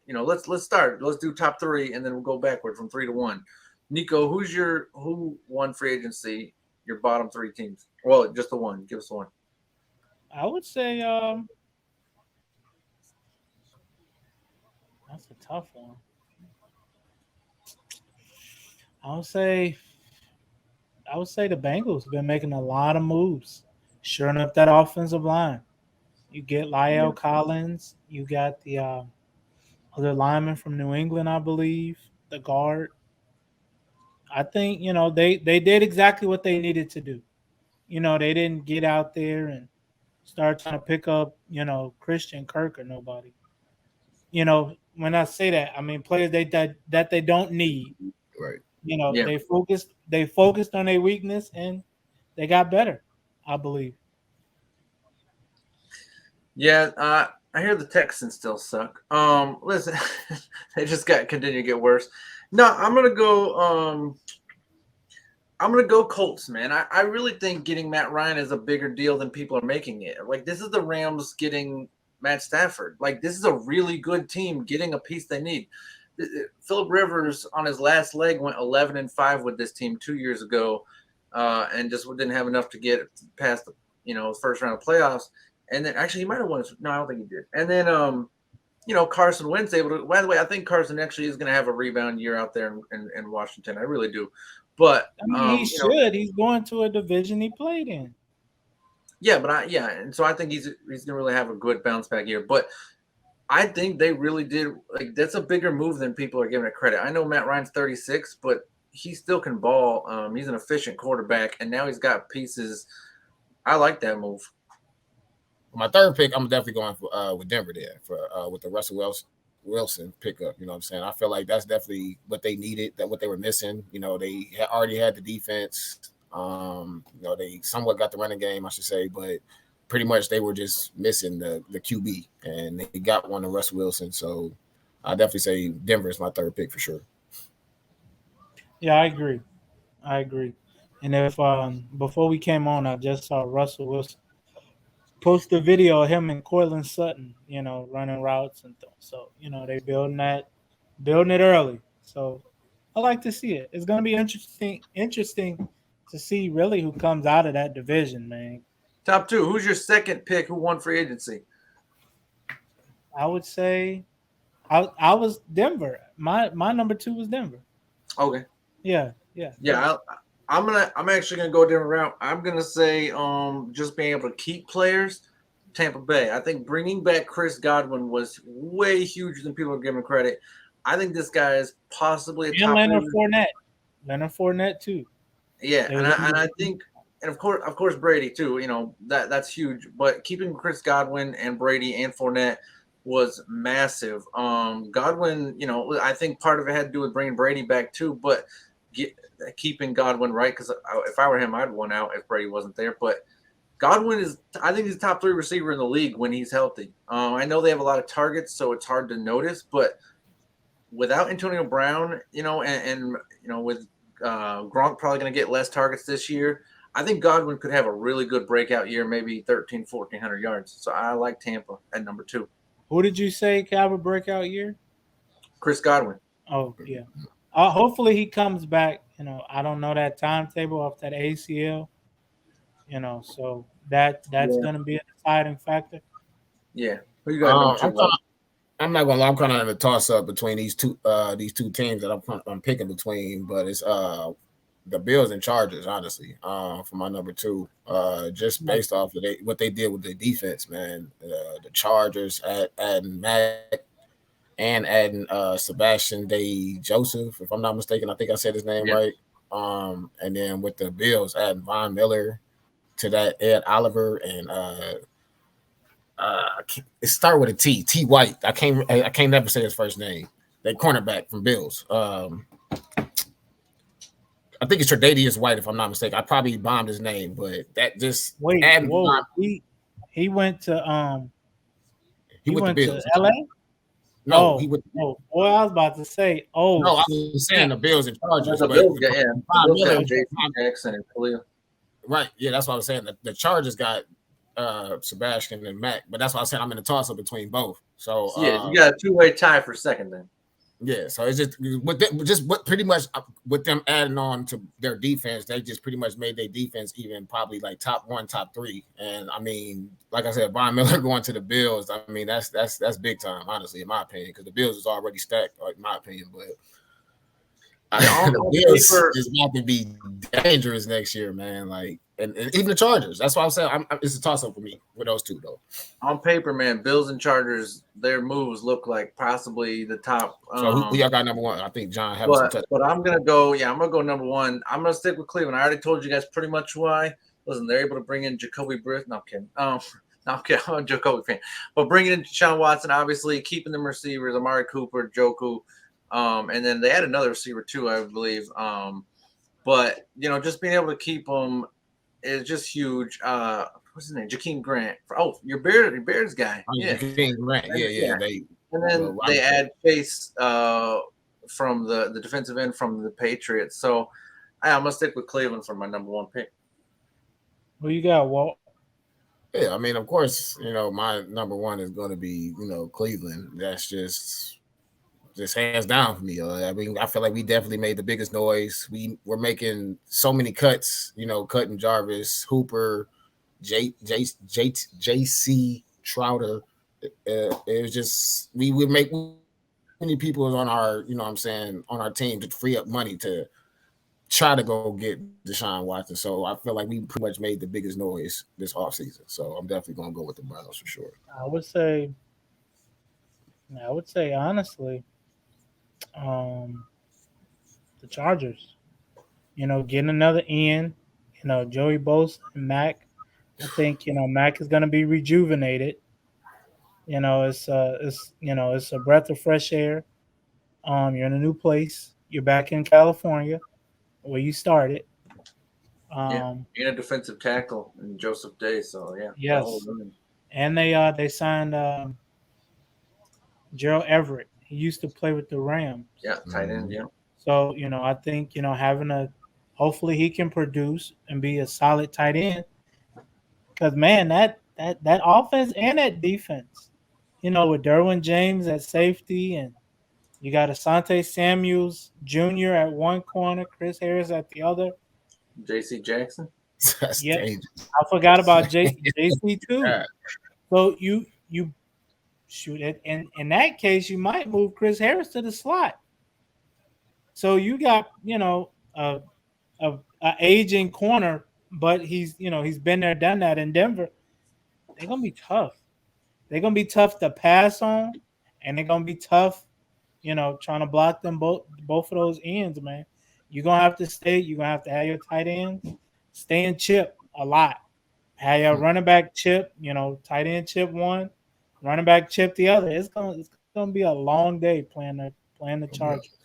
let's start. Let's do top three, and then we'll go backward from 3 to 1. Nico, who won free agency? Your bottom three teams. Well, just the one. Give us the one. I would say that's a tough one. I would say I would say the Bengals been making a lot of moves, shoring up that offensive line. You get Yeah. Lyle Collins. You got the other lineman from New England, I believe, the guard. I think they did exactly what they needed to do. They didn't get out there and start trying to pick up Christian Kirk or nobody. When I say that, I mean players that they don't need. Right. Yeah. They focused on their weakness and they got better, I believe. Yeah, I hear the Texans still suck. Listen, they just got continue to get worse. No, I'm gonna go Colts, man. I really think getting Matt Ryan is a bigger deal than people are making it. Like this is the Rams getting Matt Stafford. Like this is a really good team getting a piece they need. Philip Rivers on his last leg went 11-5 with this team 2 years ago, and just didn't have enough to get past the first round of playoffs. And then actually he might have won. No, I don't think he did. And then Carson Wentz able to. By the way, I think Carson actually is going to have a rebound year out there in Washington. I really do. But I mean, he should. He's going to a division he played in. yeah, and so I think he's gonna really have a good bounce back year. But I think they really did that's a bigger move than people are giving it credit. I know Matt Ryan's 36, but he still can ball. He's an efficient quarterback, and now he's got pieces. I like that move. My third pick, I'm definitely going with Denver there for with the Russell Wilson pickup. You know what I'm saying? I feel like that's definitely what they needed, that what they were missing. They already had the defense. They somewhat got the running game, I should say, but pretty much they were just missing the QB, and they got one of Russell Wilson. So I definitely say Denver is my third pick for sure. Yeah, I agree. And if before we came on, I just saw Russell Wilson post a video of him and Cortland Sutton, running routes and so they building it early. So I like to see it. It's gonna be interesting to see really who comes out of that division, man. Top two. Who's your second pick? Who won free agency? I would say I was Denver. My number two was Denver. Okay. Yeah. I'm actually gonna go a different route. I'm gonna say just being able to keep players. Tampa Bay. I think bringing back Chris Godwin was way huger than people are giving credit. I think this guy is possibly a and top. Leonard Fournette too. Yeah, and I think, and of course Brady too. That's huge. But keeping Chris Godwin and Brady and Fournette was massive. Godwin, I think part of it had to do with bringing Brady back too, but keeping Godwin right, because if I were him, I'd won out if Brady wasn't there. But Godwin I think he's top 3 receiver in the league when he's healthy. I know they have a lot of targets, so it's hard to notice, but without Antonio Brown, and with Gronk probably going to get less targets this year, I think Godwin could have a really good breakout year, maybe 1,400 yards. So I like Tampa at number 2. Who did you say could have a breakout year? Chris Godwin. Oh, yeah. Hopefully he comes back. I don't know that timetable off that ACL. So that's going to be a deciding factor. Yeah. Who you got? I'm not gonna lie. I'm kind of in a toss up between these two teams that I'm picking between, but it's the Bills and Chargers, honestly, for my number 2. Just based off of what they did with the defense, man. The Chargers adding Mac and adding Sebastian Day Joseph, if I'm not mistaken. I think I said his name right. And then with the Bills adding Von Miller to that, Ed Oliver, and it started with a T. T. White. I can't never say his first name. That cornerback from Bills. I think it's Tre'Davious White, if I'm not mistaken. I probably bombed his name, but that just he went to he went to Bills. LA. No, he went. Oh, boy, I was about to say. Oh, no, I was saying the Bills and Chargers. The Bills, Jason Jackson and Khalil. Right, yeah, that's what I was saying. The Chargers got Sebastian and Mac, but that's why I said I'm in a toss up between both. So Yeah, you got a two-way tie for second then. yeah, so it's just what pretty much with them adding on to their defense, they just pretty much made their defense even probably like top one, top three. And I mean, like I said, Von Miller going to the Bills, I mean that's big time, honestly, in my opinion, because the Bills is already stacked, in my opinion. But the Bills is about to be dangerous next year, man. Like, and even the Chargers. That's why I'm saying it's a toss up for me with those two, though. On paper, man, Bills and Chargers, their moves look like possibly the top. So who y'all got number one? I think John has some touch. But I'm gonna go. Yeah, I'm gonna go number one. I'm gonna stick with Cleveland. I already told you guys pretty much why. Listen, they're able to bring in Jacoby Brissett. No, I'm kidding. No, I'm kidding. I'm a Jacoby fan. But bringing in Deshaun Watson, obviously keeping them receivers, Amari Cooper, Joku. And then they had another receiver too, I believe. But just being able to keep them is just huge. What's his name? Jakeem Grant. Your Bears guy. Yeah, Jakeem Grant. Yeah. And then they add Chase from the defensive end from the Patriots. So I'm gonna stick with Cleveland for my number one pick. Who you got, Walt? Yeah, I mean, of course, my number one is going to be Cleveland. That's just hands down for me. I mean, I feel like we definitely made the biggest noise. We're making so many cuts, cutting Jarvis, Hooper, JC Trouter. It was just we would make many people on our, on our team to free up money to try to go get Deshaun Watson. So I feel like we pretty much made the biggest noise this offseason. So I'm definitely going to go with the Browns for sure. I would say honestly, the Chargers. Getting another end. Joey Bosa and Mac. I think Mac is going to be rejuvenated. It's a breath of fresh air. You're in a new place. You're back in California, where you started. And a defensive tackle in Joseph Day. So yeah. Yes. And they signed Gerald Everett. He used to play with the Rams. Yeah, tight end. Yeah. So I think hopefully he can produce and be a solid tight end. Because man, that offense and that defense, with Derwin James at safety, and you got Asante Samuels Jr. at one corner, Chris Harris at the other, J.C. Jackson. That's dangerous. I forgot about JC too. Yeah. So you shoot it, and in that case, you might move Chris Harris to the slot. So you got a aging corner, but he's been there, done that in Denver. They're gonna be tough. They're gonna be tough to pass on, and they're gonna be tough, trying to block them both of those ends, man. You're gonna have to stay. You're gonna have to have your tight ends stay and chip a lot. Have your running back chip, tight end chip one, running back chip the other. It's gonna be a long day playing the Chargers.